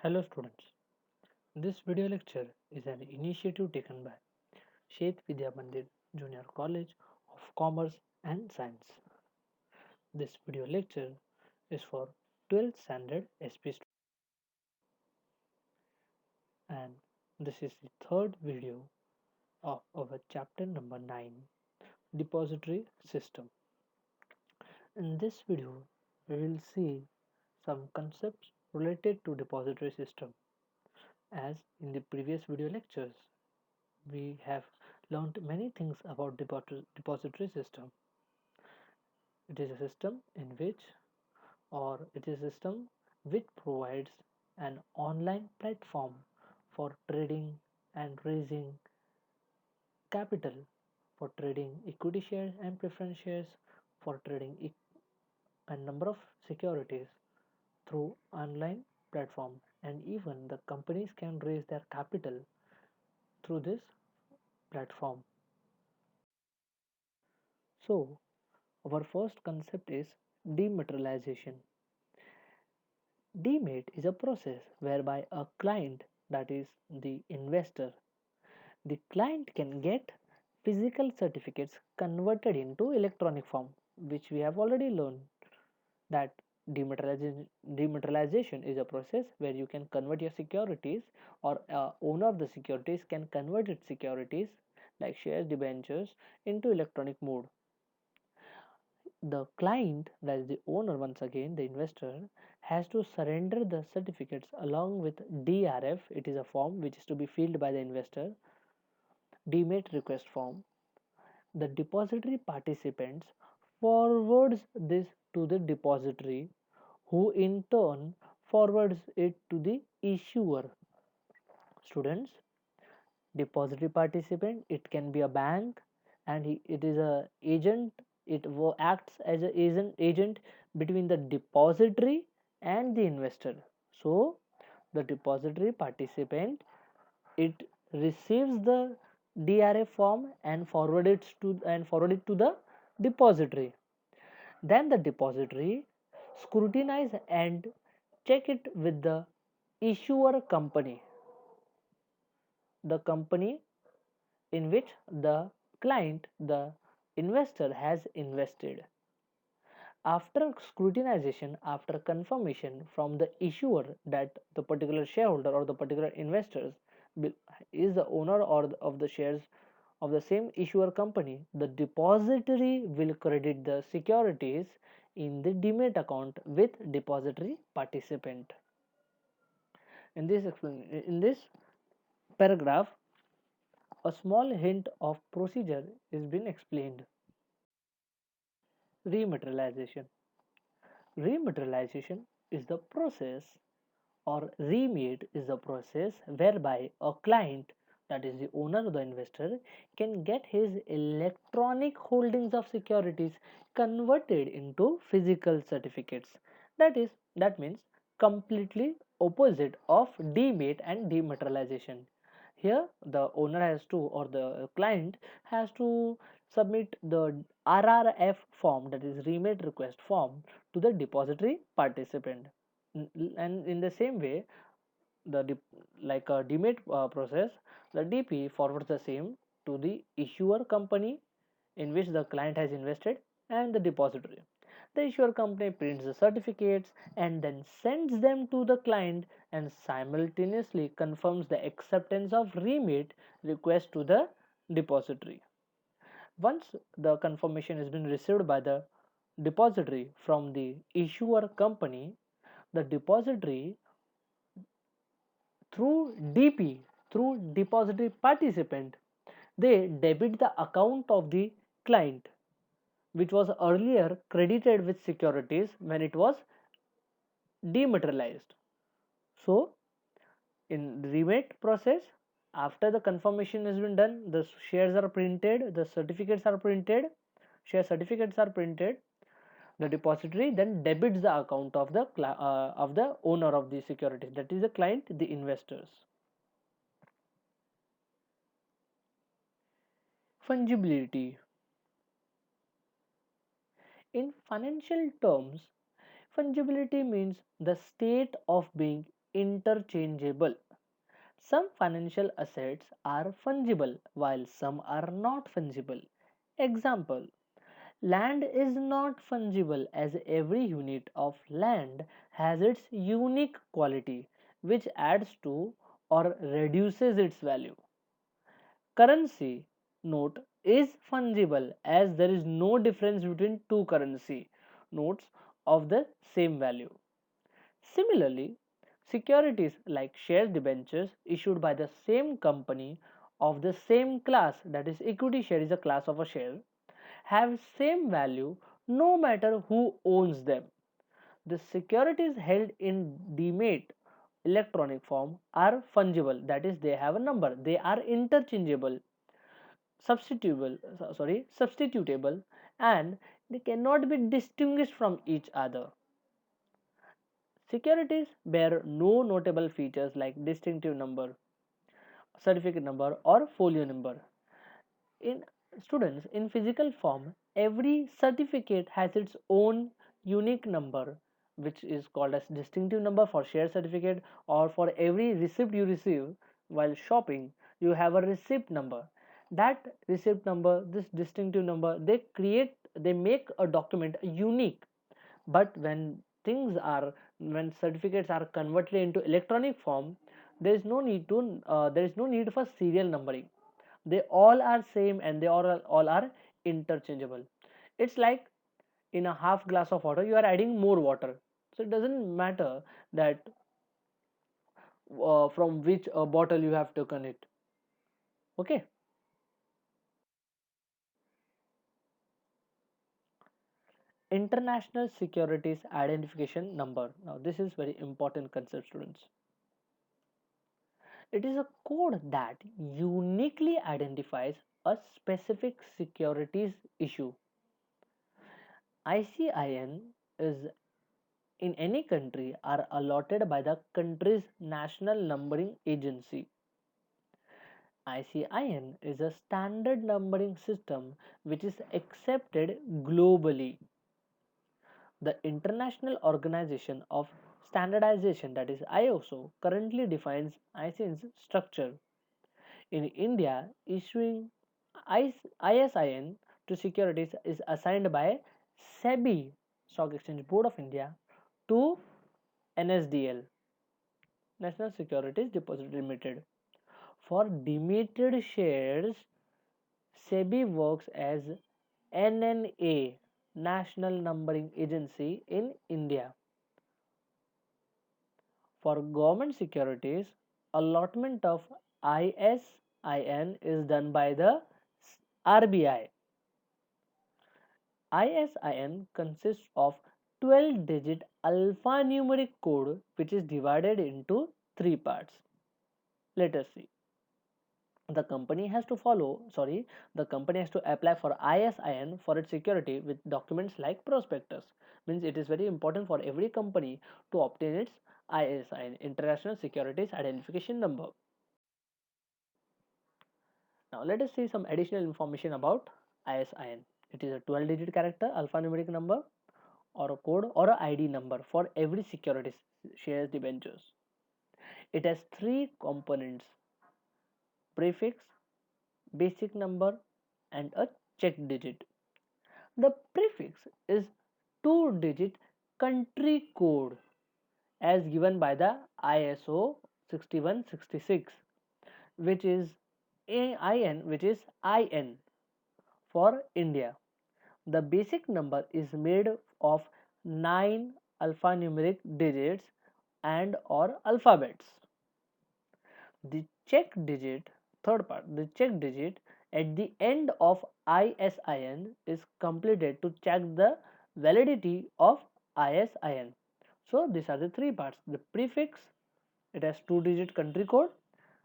Hello students, this video lecture is an initiative taken by Shet Vidya Mandir Junior College of Commerce and Science. This video lecture is for 12th standard SP students and this is the third video of our chapter number 9 Depository System. In this video we will see some concepts related to depository system. As in the previous video lectures we have learned many things about depository system. It is a system in which or it is a system which provides an online platform for trading and raising capital, for trading equity shares and preference shares, for trading a number of securities through online platform, and even the companies can raise their capital through this platform. So our first concept is dematerialization. Demat is a process whereby a client, that is the investor, the client can get physical certificates converted into electronic form, which we have already learned that dematerialization is a process where you can convert your securities, or owner of the securities can convert its securities like shares, debentures into electronic mode. The client, that is the owner, once again the investor, has to surrender the certificates along with DRF. It is a form which is to be filled by the investor, demat request form. The depository participants forwards this to the depository, who in turn forwards it to the issuer. Students, depository participant, it can be a bank, and it is a agent. It acts as a agent between the depository and the investor. So the depository participant, it receives the DRA form and forward it to the depository. Then the depository scrutinize and check it with the issuer company, the company in which the client, the investor, has invested. After scrutinization, after confirmation from the issuer that the particular shareholder or the particular investors is the owner of the shares of the same issuer company, the depository will credit the securities in the demat account with depository participant. In this paragraph, a small hint of procedure is being explained. Rematerialization. Rematerialization is the process, or remate is the process whereby a client, that is the owner or the investor, can get his electronic holdings of securities converted into physical certificates. That means completely opposite of demat and dematerialization. Here the owner has to, or the client has to, submit the RRF form, that is remit request form, to the depository participant. And in the same way, like a demat process, the DP forwards the same to the issuer company in which the client has invested and the depository. The issuer company prints the certificates and then sends them to the client and simultaneously confirms the acceptance of remit request to the depository. Once the confirmation has been received by the depository from the issuer company, the depository, through DP, through depository participant, they debit the account of the client, which was earlier credited with securities when it was dematerialized. So in the remit process, after the confirmation has been done, the shares are printed, the certificates are printed, share certificates are printed. The depository then debits the account of the owner of the securities, that is the client, the investors. Fungibility. In financial terms, fungibility means the state of being interchangeable. Some financial assets are fungible while some are not fungible. Example: land is not fungible as every unit of land has its unique quality which adds to or reduces its value. Currency note is fungible as there is no difference between two currency notes of the same value. Similarly, securities like shares debentures issued by the same company of the same class, that is equity share is a class of a share, have same value no matter who owns them. The securities held in Demat electronic form are fungible, that is they have a number, they are interchangeable, substitutable, and they cannot be distinguished from each other. Securities bear no notable features like distinctive number, certificate number, or folio number. In students, in physical form, every certificate has its own unique number, which is called as distinctive number for share certificate, or for every receipt you receive while shopping, you have a receipt number. That receipt number, this distinctive number, they make a document unique. But when certificates are converted into electronic form, there is no need for serial numbering. They all are same and they all are interchangeable. It's like in a half glass of water you are adding more water, so it doesn't matter that from which bottle you have taken it. Okay. International Securities Identification Number. Now this is very important concept, students. It is a code that uniquely identifies a specific securities issue. ICIN is in any country are allotted by the country's national numbering agency. ICIN is a standard numbering system which is accepted globally. The International Organization of Standardization, that is ISO, currently defines ISIN's structure. In India, issuing ISIN to securities is assigned by SEBI, Stock Exchange Board of India, to NSDL, National Securities Depository Limited. For demeted shares, SEBI works as NNA, National Numbering Agency in India. For government securities, allotment of ISIN is done by the RBI. ISIN consists of 12-digit alphanumeric code which is divided into three parts. Let us see. The company has to apply for ISIN for its security with documents like prospectus. Means it is very important for every company to obtain its ISIN, International Securities Identification Number. Now let us see some additional information about ISIN. It is a 12-digit character alphanumeric number or a code or a ID number for every securities, shares, debentures. It has three components: prefix, basic number, and a check digit. The prefix is 2-digit country code as given by the ISO 6166, which is IN for India. The basic number is made of 9 alphanumeric digits and or alphabets. The check digit, third part, the check digit at the end of ISIN is completed to check the validity of ISIN. So these are the three parts. The prefix, it has 2-digit country code.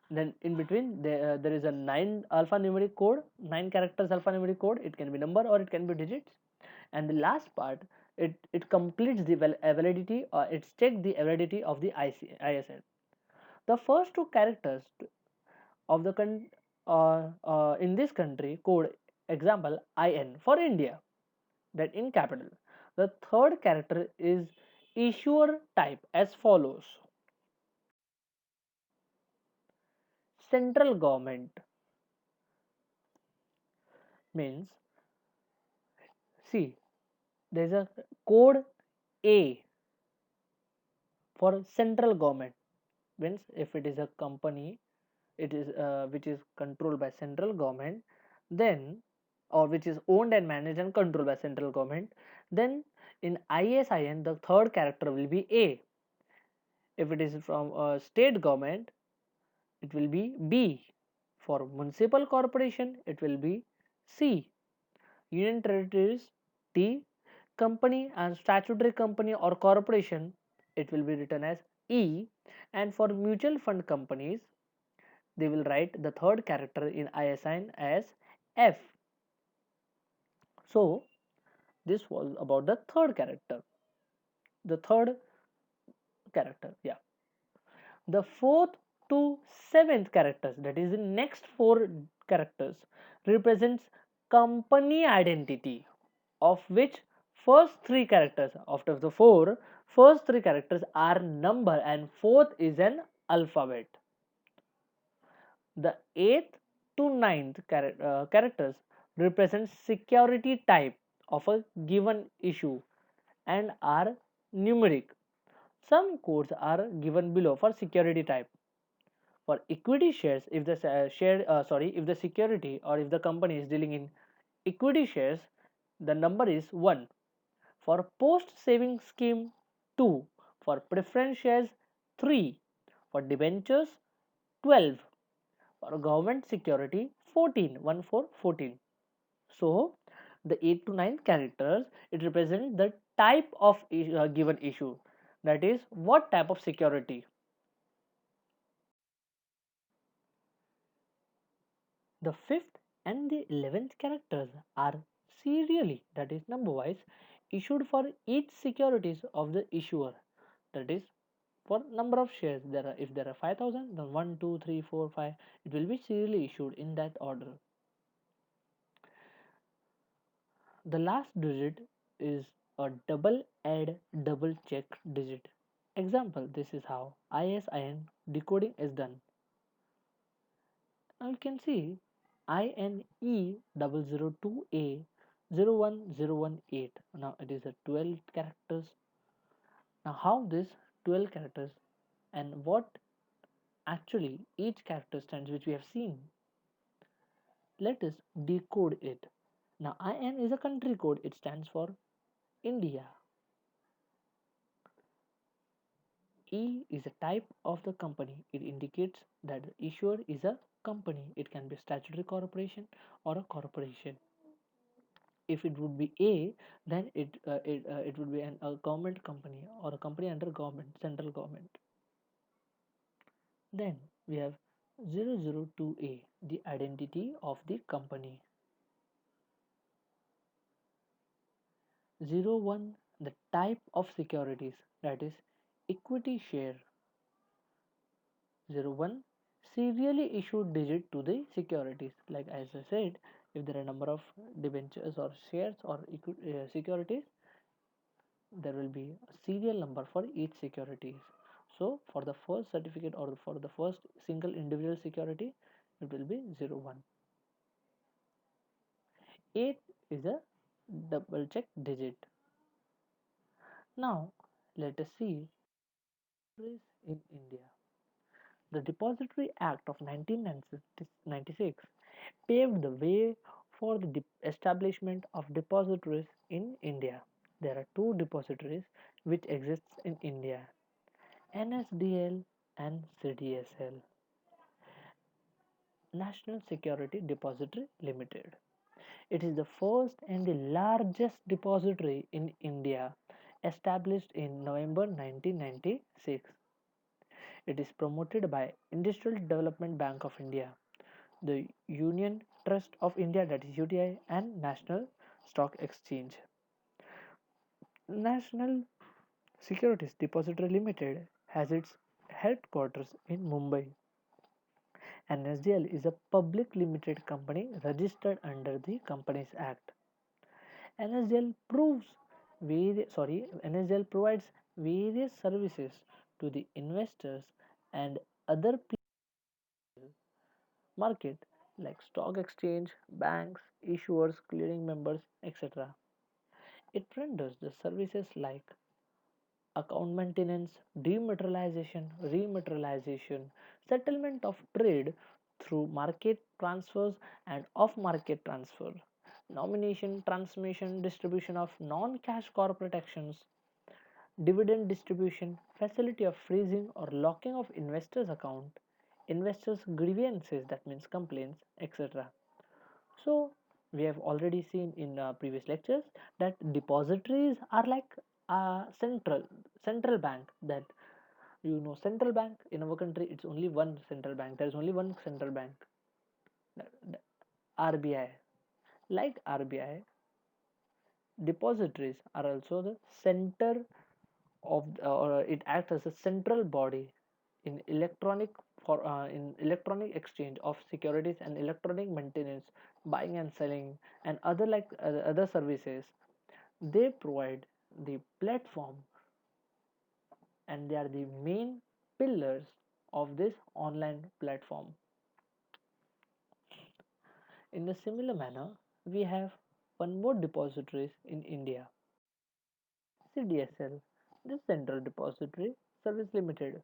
Then in between there is a 9 alphanumeric code, 9 characters alphanumeric code. It can be number or it can be digits. And the last part, it completes the validity, or it's checked the validity of the ISIN. The first two characters of the in this country code, example IN for India, that in capital. The third character is issuer type as follows. central government. Means, see, there is a code A for central government. Means if it is a company, it is which is controlled by central government, then, or which is owned and managed and controlled by central government, then in ISIN the third character will be A. If it is from a state government, it will be B. For municipal corporation, it will be C. Union territories, D. Company and statutory company or corporation, it will be written as E. And for mutual fund companies, they will write the third character in ISIN as F. So this was about the third character. The third character, yeah. The fourth to seventh characters, that is the next four characters, represents company identity, of which first three characters, after the four, first three characters are number and fourth is an alphabet. The eighth to ninth characters represent security type of a given issue and are numeric. Some codes are given below for security type. For equity shares, if the if the security or if the company is dealing in equity shares, the number is 1. For post saving scheme, 2. For preference shares, 3. For debentures, 12. For government security, 14. 1 for 14. So the 8 to 9 characters, it represents the type of given issue, that is what type of security. The fifth and the 11th characters are serially, that is number wise, issued for each securities of the issuer, that is for number of shares. There are, if there are 5,000, then 1 2 3 4 5, it will be serially issued in that order. The last digit is a double add double check digit. Example, this is how ISIN decoding is done. Now you can see INE002A 01018. Now it is a 12 characters. Now how this 12 characters and what actually each character stands, which we have seen. Let us decode it. Now IN is a country code, it stands for India. E is a type of the company, it indicates that the issuer is a company, it can be a statutory corporation or a corporation. If it would be A, then it would be a government company or a company under government, central government. Then we have 002A, the identity of the company. 01, the type of securities, that is equity share. 01, serially issued digit to the securities. Like as I said, if there are a number of debentures or shares or securities, there will be a serial number for each securities. So for the first certificate or for the first single individual security, it will be 01. 8 is a double check digit. Now let us see in India. The Depository Act of 1996 paved the way for the establishment of depositories in India. There are two depositories which exists in India: NSDL and CDSL, National Security Depository Limited. It is the first and the largest depository in India, established in November 1996. It is promoted by Industrial Development Bank of India, the Union Trust of India, that is UTI, and National Stock Exchange. National Securities Depository Limited has its headquarters in Mumbai. NSDL is a public limited company registered under the Companies Act. NSDL NSDL provides various services to the investors and other people market like stock exchange, banks, issuers, clearing members, etc. It renders the services like account maintenance, dematerialization, rematerialization, settlement of trade through market transfers and off market transfer, nomination, transmission, distribution of non cash corporate actions, dividend distribution, facility of freezing or locking of investors' account, investors' grievances, that means complaints, etc. So, we have already seen in previous lectures that depositories are like central bank. That central bank in our country, it's only one central bank. There is only one central bank, RBI. Like RBI, depositories are also the center or it acts as a central body in electronic exchange of securities and electronic maintenance, buying and selling, and other services. They provide the platform, and they are the main pillars of this online platform. In a similar manner, we have one more depositories in India, CDSL, the Central Depository Service Limited.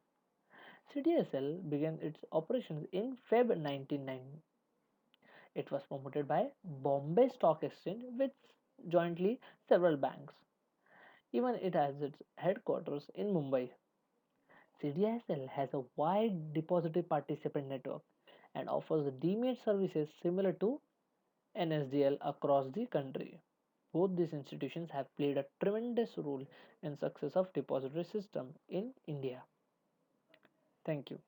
CDSL began its operations in Feb 1999. It was promoted by Bombay Stock Exchange with jointly several banks. Even it has its headquarters in Mumbai. CDSL has a wide depository participant network and offers Demat services similar to NSDL across the country. Both these institutions have played a tremendous role in success of depository system in India. Thank you.